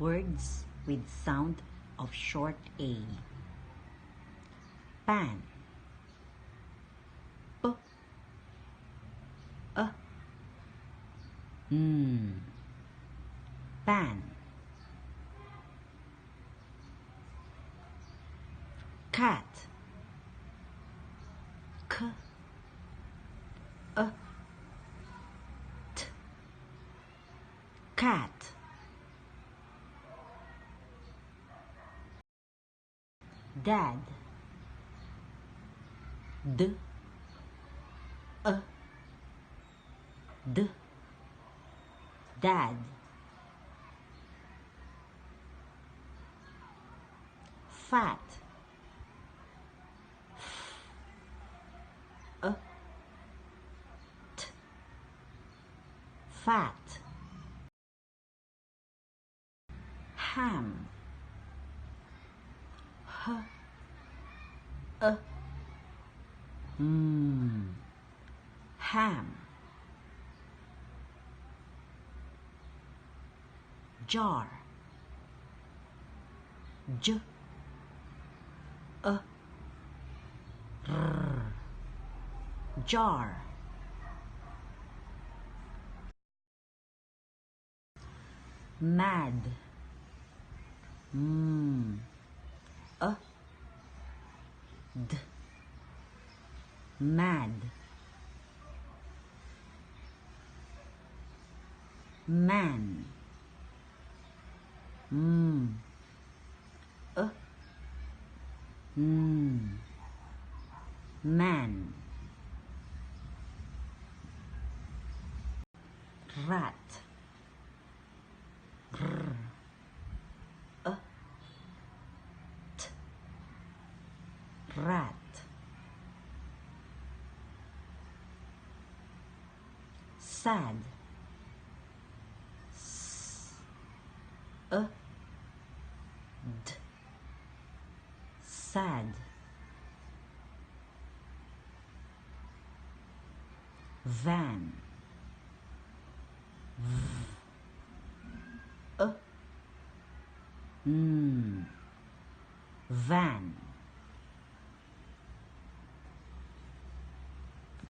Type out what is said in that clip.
Words with sound of short A. Pan. P. A. Pan. Cat. K. A. T. Cat. Dad. D. A. D. Dad. Fat. F. A. T. Fat. Ham. H. A. Ham. Jar. J. A. R. Jar. Mad. A. D. Mad. Man. A. Man. Rat. R. A. T. Rat. Sad. S. A. D. Sad. Van. V. A. Van.